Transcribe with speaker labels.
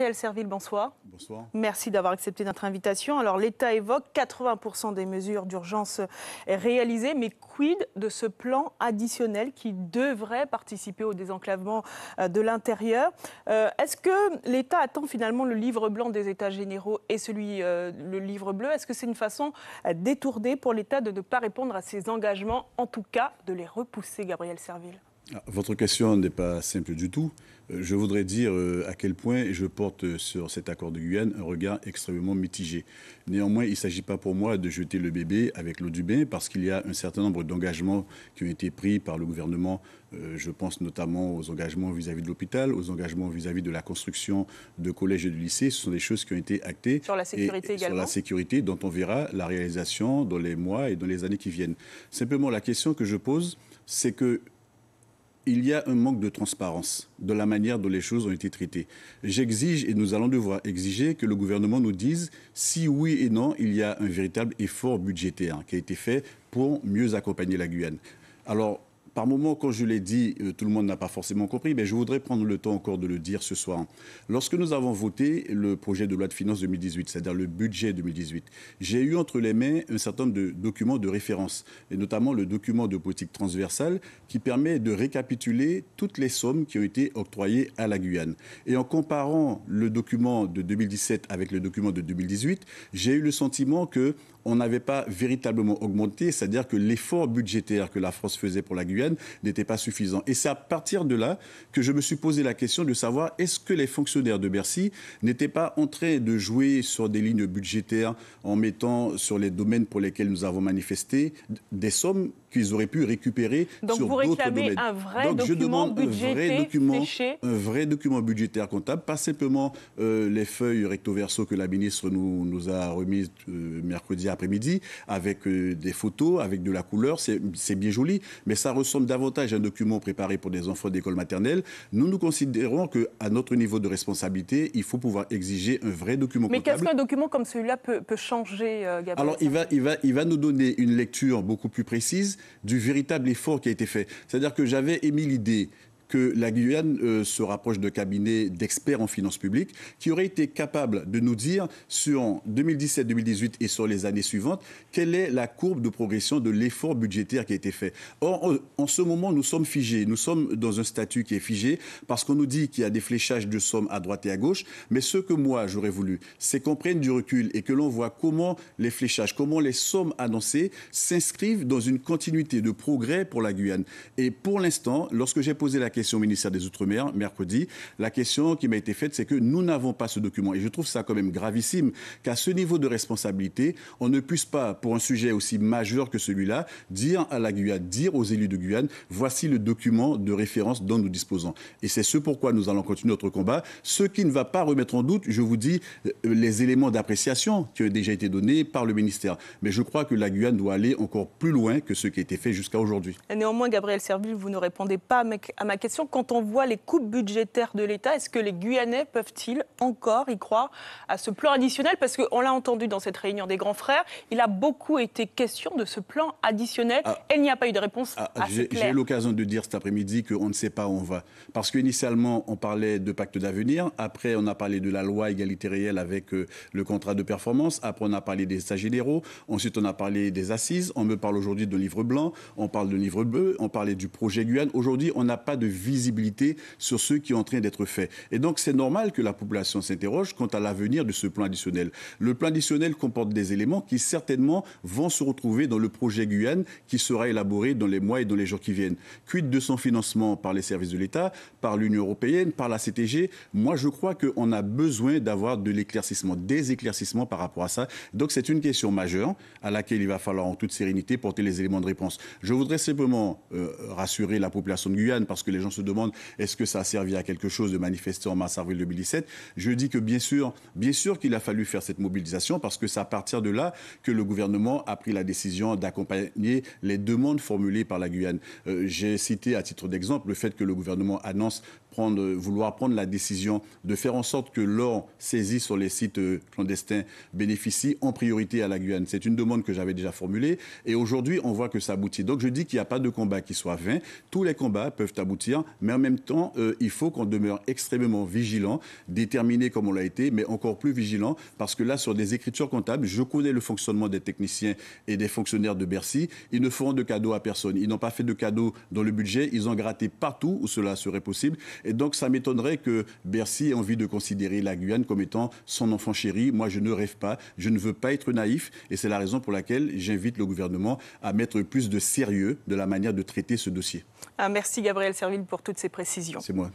Speaker 1: Gabriel Serville, bonsoir.
Speaker 2: Bonsoir.
Speaker 1: Merci d'avoir accepté notre invitation. Alors, l'État évoque 80% des mesures d'urgence réalisées, mais quid de ce plan additionnel qui devrait participer au désenclavement de l'intérieur? Est-ce que l'État attend finalement le livre blanc des États généraux et le livre bleu? Est-ce que c'est une façon détournée pour l'État de ne pas répondre à ses engagements, en tout cas de les repousser, Gabriel Serville?
Speaker 2: Votre question n'est pas simple du tout. Je voudrais dire à quel point je porte sur cet accord de Guyane un regard extrêmement mitigé. Néanmoins, il ne s'agit pas pour moi de jeter le bébé avec l'eau du bain parce qu'il y a un certain nombre d'engagements qui ont été pris par le gouvernement. Je pense notamment aux engagements vis-à-vis de l'hôpital, aux engagements vis-à-vis de la construction de collèges et de lycées. Ce sont des choses qui ont été actées.
Speaker 1: Sur la sécurité également.
Speaker 2: Sur la sécurité dont on verra la réalisation dans les mois et dans les années qui viennent. Simplement, la question que je pose, c'est que il y a un manque de transparence de la manière dont les choses ont été traitées. J'exige, et nous allons devoir exiger, que le gouvernement nous dise si oui et non, il y a un véritable effort budgétaire qui a été fait pour mieux accompagner la Guyane. Alors, par moments, quand je l'ai dit, tout le monde n'a pas forcément compris, mais je voudrais prendre le temps encore de le dire ce soir. Lorsque nous avons voté le projet de loi de finances 2018, c'est-à-dire le budget 2018, j'ai eu entre les mains un certain nombre de documents de référence, et notamment le document de politique transversale qui permet de récapituler toutes les sommes qui ont été octroyées à la Guyane. Et en comparant le document de 2017 avec le document de 2018, j'ai eu le sentiment que on n'avait pas véritablement augmenté, c'est-à-dire que l'effort budgétaire que la France faisait pour la Guyane n'était pas suffisant. Et c'est à partir de là que je me suis posé la question de savoir est-ce que les fonctionnaires de Bercy n'étaient pas en train de jouer sur des lignes budgétaires en mettant sur les domaines pour lesquels nous avons manifesté des sommes qu'ils auraient pu récupérer sur d'autres domaines.
Speaker 1: Un vrai
Speaker 2: Donc je demande un vrai document budgétaire comptable, pas simplement les feuilles recto verso que la ministre nous a remises mercredi après-midi, avec des photos, avec de la couleur, c'est bien joli, mais ça ressemble davantage à un document préparé pour des enfants d'école maternelle. Nous considérons qu'à notre niveau de responsabilité, il faut pouvoir exiger un vrai document comptable.
Speaker 1: Mais qu'est-ce qu'un document comme celui-là peut changer, Gabriel?
Speaker 2: Alors, il va nous donner une lecture beaucoup plus précise du véritable effort qui a été fait. C'est-à-dire que j'avais émis l'idée que la Guyane se rapproche de cabinets d'experts en finances publiques qui auraient été capables de nous dire sur 2017, 2018 et sur les années suivantes, quelle est la courbe de progression de l'effort budgétaire qui a été fait. Or, en ce moment, nous sommes figés. Nous sommes dans un statut qui est figé parce qu'on nous dit qu'il y a des fléchages de sommes à droite et à gauche. Mais ce que moi, j'aurais voulu, c'est qu'on prenne du recul et que l'on voit comment les fléchages, comment les sommes annoncées s'inscrivent dans une continuité de progrès pour la Guyane. Et pour l'instant, lorsque j'ai posé la question au ministère des Outre-mer, mercredi, la question qui m'a été faite, c'est que nous n'avons pas ce document. Et je trouve ça quand même gravissime qu'à ce niveau de responsabilité, on ne puisse pas, pour un sujet aussi majeur que celui-là, dire à la Guyane, dire aux élus de Guyane, voici le document de référence dont nous disposons. Et c'est ce pourquoi nous allons continuer notre combat. Ce qui ne va pas remettre en doute, je vous dis, les éléments d'appréciation qui ont déjà été donnés par le ministère. Mais je crois que la Guyane doit aller encore plus loin que ce qui a été fait jusqu'à aujourd'hui.
Speaker 1: Néanmoins, Gabriel Serville, vous ne répondez pas à ma question. Quand on voit les coupes budgétaires de l'État, est-ce que les Guyanais peuvent-ils encore y croire à ce plan additionnel? Parce qu'on l'a entendu dans cette réunion des grands frères, il a beaucoup été question de ce plan additionnel et il n'y a pas eu de réponse assez claire.
Speaker 2: J'ai eu l'occasion de dire cet après-midi qu'on ne sait pas où on va. Parce qu'initialement, on parlait de pacte d'avenir. Après, on a parlé de la loi égalité réelle avec le contrat de performance. Après, on a parlé des États généraux. Ensuite, on a parlé des assises. On me parle aujourd'hui de livre blanc. On parle de livre bleu. On parlait du projet Guyane. Aujourd'hui, on n'a pas de visibilité sur ce qui est en train d'être fait. Et donc, c'est normal que la population s'interroge quant à l'avenir de ce plan additionnel. Le plan additionnel comporte des éléments qui, certainement, vont se retrouver dans le projet Guyane qui sera élaboré dans les mois et dans les jours qui viennent. Quid de son financement par les services de l'État, par l'Union européenne, par la CTG? Moi, je crois qu'on a besoin d'avoir de l'éclaircissement, des éclaircissements par rapport à ça. Donc, c'est une question majeure à laquelle il va falloir, en toute sérénité, porter les éléments de réponse. Je voudrais simplement rassurer la population de Guyane parce que les gens se demandent est-ce que ça a servi à quelque chose de manifester en mars-avril 2017 ? Je dis que bien sûr qu'il a fallu faire cette mobilisation parce que c'est à partir de là que le gouvernement a pris la décision d'accompagner les demandes formulées par la Guyane. J'ai cité à titre d'exemple le fait que le gouvernement annonce vouloir prendre la décision de faire en sorte que l'or saisi sur les sites clandestins bénéficie en priorité à la Guyane. C'est une demande que j'avais déjà formulée et aujourd'hui on voit que ça aboutit. Donc je dis qu'il n'y a pas de combat qui soit vain. Tous les combats peuvent aboutir réussir. Mais en même temps, il faut qu'on demeure extrêmement vigilant, déterminé comme on l'a été, mais encore plus vigilant, parce que là, sur des écritures comptables, je connais le fonctionnement des techniciens et des fonctionnaires de Bercy. Ils ne feront de cadeaux à personne. Ils n'ont pas fait de cadeaux dans le budget. Ils ont gratté partout où cela serait possible. Et donc, ça m'étonnerait que Bercy ait envie de considérer la Guyane comme étant son enfant chéri. Moi, je ne rêve pas. Je ne veux pas être naïf. Et c'est la raison pour laquelle j'invite le gouvernement à mettre plus de sérieux de la manière de traiter ce dossier.
Speaker 1: Merci Gabriel Serville pour toutes ces précisions.
Speaker 2: C'est moi.